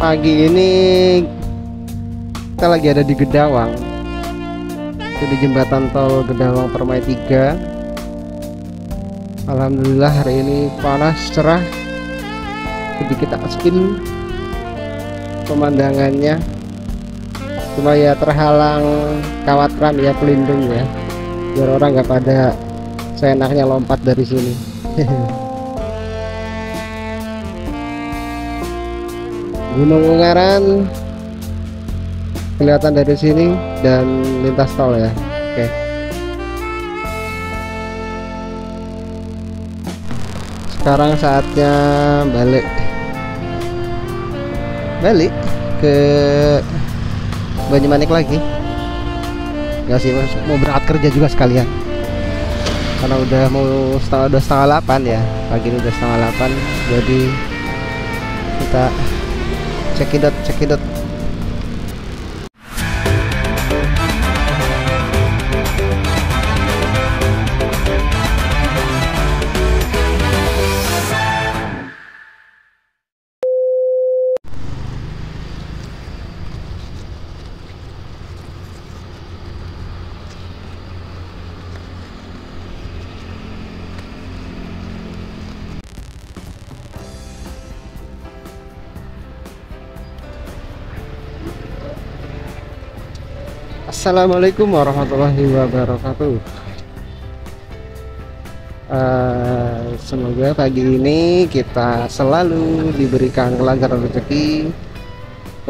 Pagi ini kita lagi ada di Gedawang, itu di jembatan tol Gedawang Permai 3. Alhamdulillah hari ini panas cerah, sedikit asing pemandangannya, cuma ya terhalang kawat ram ya, pelindung ya, biar orang nggak pada seenaknya lompat dari sini. Gunung Ungaran kelihatan dari sini dan lintas tol ya. Oke. Sekarang saatnya balik ke Banyumanik lagi. Gak sih, mau berangkat kerja juga sekalian. Karena udah setengah 8 ya. Pagi ini udah setengah 8, jadi kita cekidot. Assalamualaikum warahmatullahi wabarakatuh. Semoga pagi ini kita selalu diberikan kelancaran rezeki,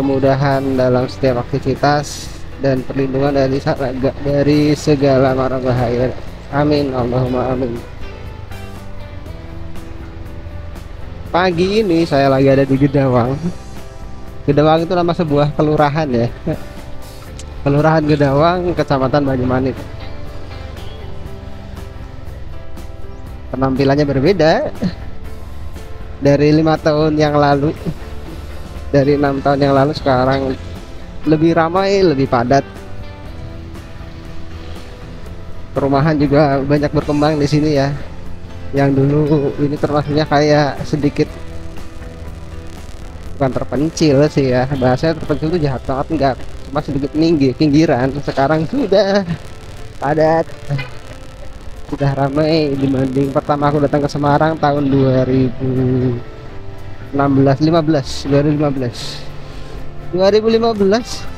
kemudahan dalam setiap aktivitas, dan perlindungan dari segala mara bahaya. Amin, Allahumma amin. Pagi ini saya lagi ada di Gedawang. Gedawang itu nama sebuah kelurahan ya. Kelurahan Gedawang, Kecamatan Banyumanik. Penampilannya berbeda dari 5 tahun yang lalu, dari 6 tahun yang lalu. Sekarang lebih ramai, lebih padat. Perumahan juga banyak berkembang di sini ya. Yang dulu ini termasuknya kayak sedikit, bukan terpencil sih ya, bahasanya terpencil itu jahat banget, enggak, cuma sedikit pinggiran. Sekarang sudah padat, sudah ramai dibanding pertama aku datang ke Semarang tahun 2015.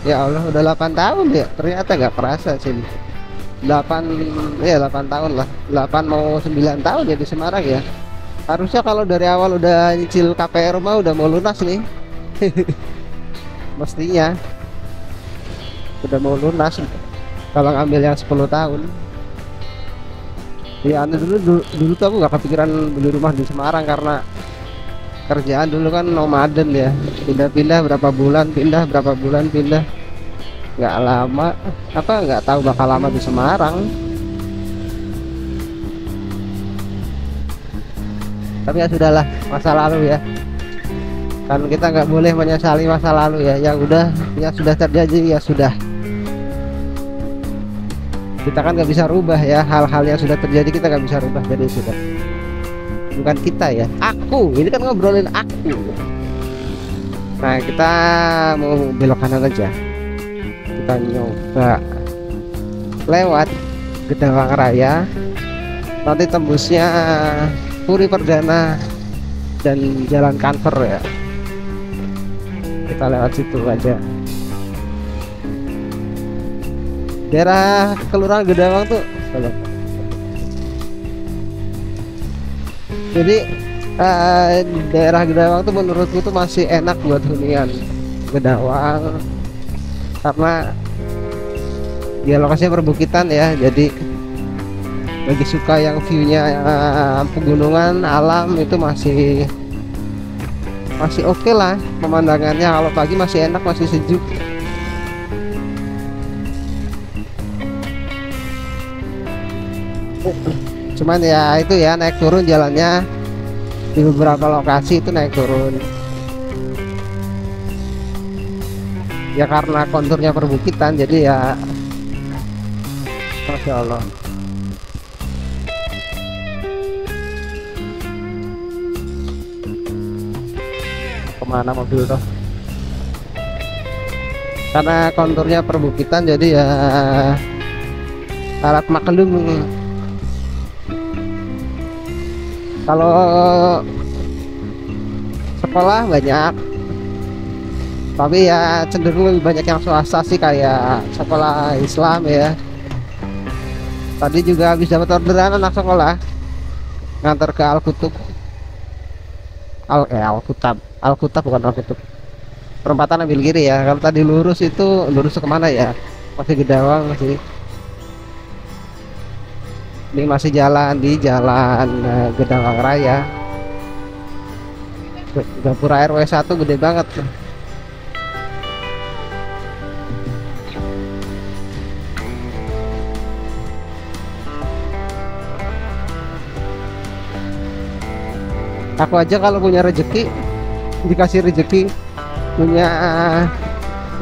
Ya Allah, udah 8 tahun ya, ternyata nggak kerasa sih. 8 tahun lah, 8 mau 9 tahun ya di Semarang ya. Harusnya kalau dari awal udah nyicil KPR mah udah mau lunas nih. Mestinya udah mau lunas kalau ngambil yang 10 tahun. Ya dulu tuh aku nggak kepikiran beli rumah di Semarang karena kerjaan dulu kan nomaden ya, pindah-pindah berapa bulan pindah, nggak lama, nggak tahu bakal lama di Semarang. Tapi ya sudahlah, masa lalu ya, kan kita nggak boleh menyesali masa lalu ya. Yang sudah terjadi ya sudah, kita kan nggak bisa rubah ya, hal-hal yang sudah terjadi kita nggak bisa rubah, jadi sudah. Bukan kita ya, aku ini kan ngobrolin aku. Nah, kita mau belok kanan aja, kita nyoba lewat Gedawang Raya, nanti tembusnya Puri Perdana dan Jalan Kanver ya. Kita lewat situ aja. Daerah Kelurahan Gedawang tuh, jadi daerah Gedawang tuh menurutku tuh masih enak buat hunian. Gedawang karena dia lokasinya perbukitan ya, jadi bagi suka yang viewnya pegunungan, alam, itu masih oke lah pemandangannya. Kalau pagi masih enak, masih sejuk. Cuman ya itu ya, naik turun jalannya di beberapa lokasi itu naik turun ya, karena konturnya perbukitan, jadi ya Masya Allah. Kemana mobil tuh? karena konturnya perbukitan jadi ya harap maklum. Kalau sekolah banyak, tapi ya cenderung lebih banyak yang swasta sih, kayak sekolah Islam ya. Tadi juga habis dapat orderan anak sekolah ngantar ke Al-Kutub, Al-Kutab bukan Al-Kutub, perempatan ambil kiri ya. Kalau tadi lurus itu lurus ke mana ya, masih Gedawang sih. Ini masih jalan di jalan Gedawang Raya. Gapura RW 1 gede banget. Aku aja kalau punya rezeki, dikasih rezeki, punya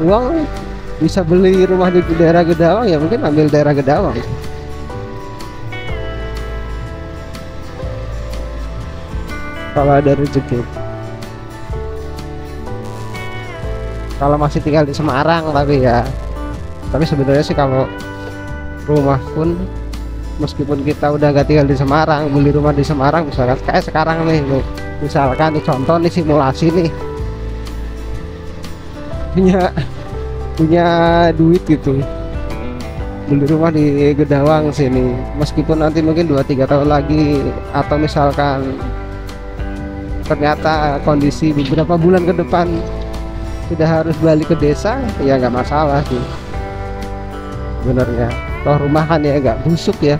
uang, bisa beli rumah di daerah Gedawang, ya mungkin ambil daerah Gedawang. Kalau ada rezeki. Kalau masih tinggal di Semarang, tapi sebenarnya sih kalau rumah pun, meskipun kita udah gak tinggal di Semarang, beli rumah di Semarang misalkan kayak sekarang nih, misalkan nih contoh nih, simulasi nih, punya duit gitu, beli rumah di Gedawang sini, meskipun nanti mungkin 2-3 tahun lagi, atau misalkan ternyata kondisi beberapa bulan ke depan sudah harus balik ke desa, ya nggak masalah sih sebenarnya. Toh rumah kan ya nggak busuk ya,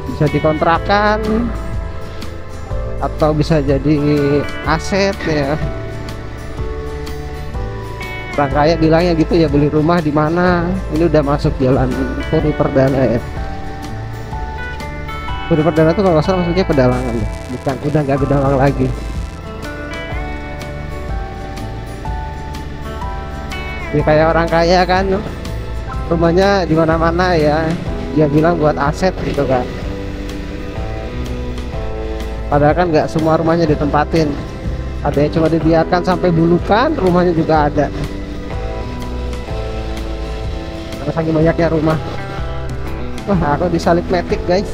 bisa dikontrakan atau bisa jadi aset ya. Orang kaya bilangnya gitu ya, beli rumah di mana. Ini udah masuk jalan Puri Perdana ya. Puri Perdana tuh kalau nggak salah maksudnya pedalangan ya, bukan, udah nggak Gedawang lagi. Jadi kayak orang kaya kan, rumahnya di mana-mana ya, dia bilang buat aset gitu kan. Padahal kan nggak semua rumahnya ditempatin, ada yang cuma dibiarkan sampai bulukan, rumahnya juga ada. Karena saking banyaknya rumah. Wah, aku disalip metik guys,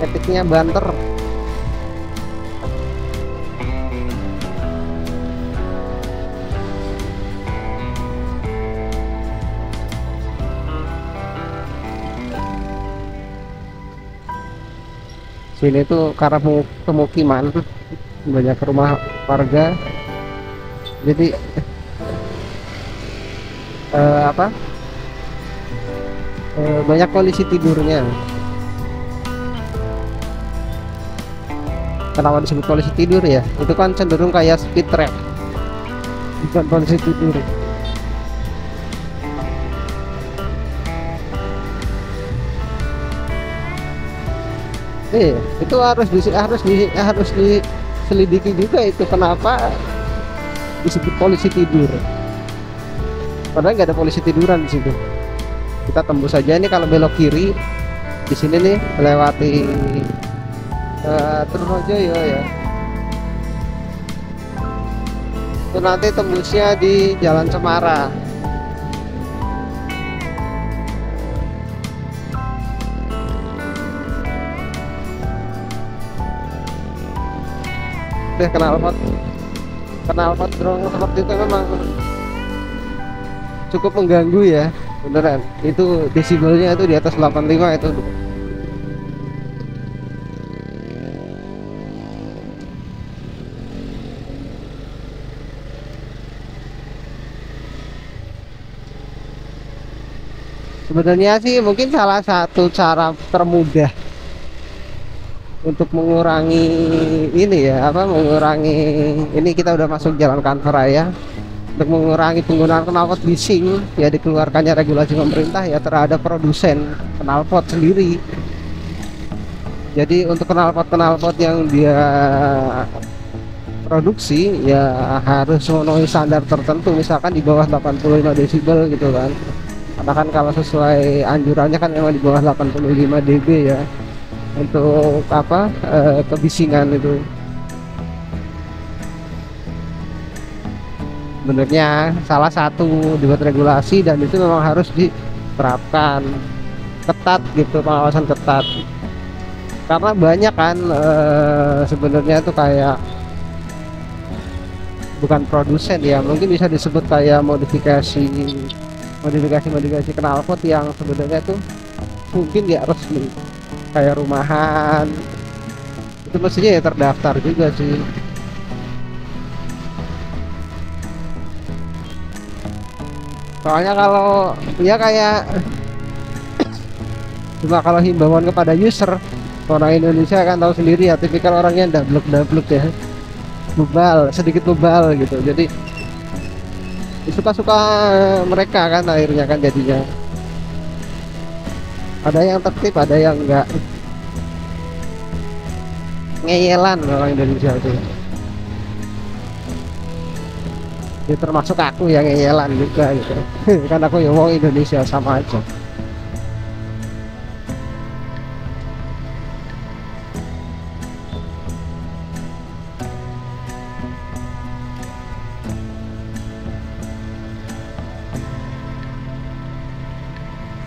metiknya banter. Sini tuh karena pemukiman, banyak rumah warga, jadi banyak polisi tidurnya. Kenapa disebut polisi tidur ya? Itu kan cenderung kayak speed trap, bukan polisi tidur. Itu harus diselidiki juga, itu kenapa disebut polisi tidur. Padahal nggak ada polisi tiduran di situ. Kita tembus saja ini, kalau belok kiri di sini nih melewati Trunojoyo ya. Itu nanti tembusnya di Jalan Cemara. Knalpot drone seperti itu memang cukup mengganggu ya, beneran. Itu desibelnya itu di atas 85 itu. Sebenarnya sih mungkin salah satu cara termudah untuk mengurangi ini ya, mengurangi ini, kita udah masuk jalan kantor raya, untuk mengurangi penggunaan knalpot bising ya, dikeluarkannya regulasi pemerintah ya terhadap produsen knalpot sendiri. Jadi untuk knalpot yang dia produksi ya harus memenuhi standar tertentu, misalkan di bawah 85 desibel gitu kan. Karena kan kalau sesuai anjurannya kan memang di bawah 85 dB ya untuk kebisingan itu. sebenarnya salah satu dibuat regulasi dan itu memang harus diterapkan ketat gitu, pengawasan ketat, karena banyak kan sebenarnya itu kayak bukan produsen ya, mungkin bisa disebut kayak modifikasi knalpot yang sebenarnya tuh mungkin nggak resmi, kayak rumahan itu mestinya ya terdaftar juga sih. Soalnya kalau ya kayak cuma kalau himbauan kepada user, orang Indonesia kan tahu sendiri ya, tipikal orangnya dablek ya, bebal, sedikit bebal gitu, jadi suka-suka mereka kan akhirnya kan jadinya. Ada yang tertib, ada yang enggak, ngeyelan orang Indonesia itu ya, termasuk aku yang ngeyelan juga gitu. Kan aku ya wong Indonesia, sama aja.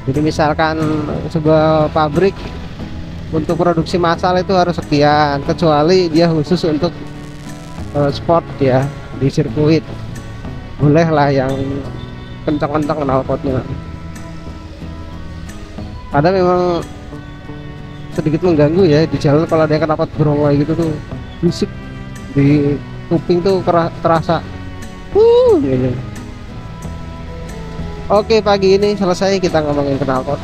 Jadi misalkan sebuah pabrik untuk produksi massal itu harus sekian, kecuali dia khusus untuk sport ya, di sirkuit bolehlah yang kencang-kencang knalpotnya. Ada memang sedikit mengganggu ya di jalan kalau ada yang knalpot berongoy gitu tuh, bisik di kuping tuh terasa gitu. Oke, pagi ini selesai kita ngomongin knalpot.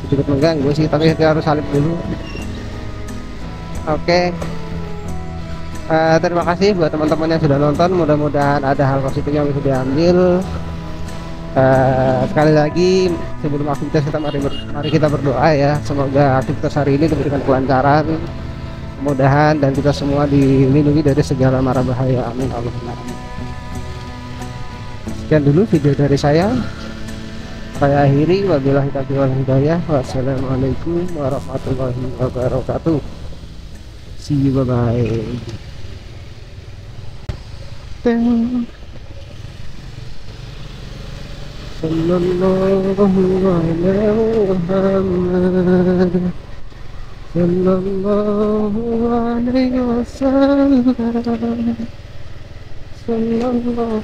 Sedikit mengganggu sih, tapi kita harus salib dulu. Oke. Terima kasih buat teman-teman yang sudah nonton, mudah-mudahan ada hal positif yang bisa diambil. Sekali lagi sebelum aktivitas kita mari kita berdoa ya, semoga aktivitas hari ini diberikan kelancaran, kemudahan, dan kita semua dilindungi dari segala mara bahaya, amin Allahumma amin. Sekian dulu video dari saya akhiri, wabillahi taufiq wal hidayah, wassalamualaikum warahmatullahi wabarakatuh. See you, bye bye. Sallallahu alaihi Muhammad, sallallahu alaihi wasallam, sallallahu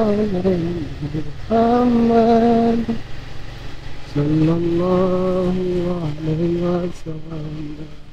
alaihi Muhammad, sallallahu alaihi wasallam.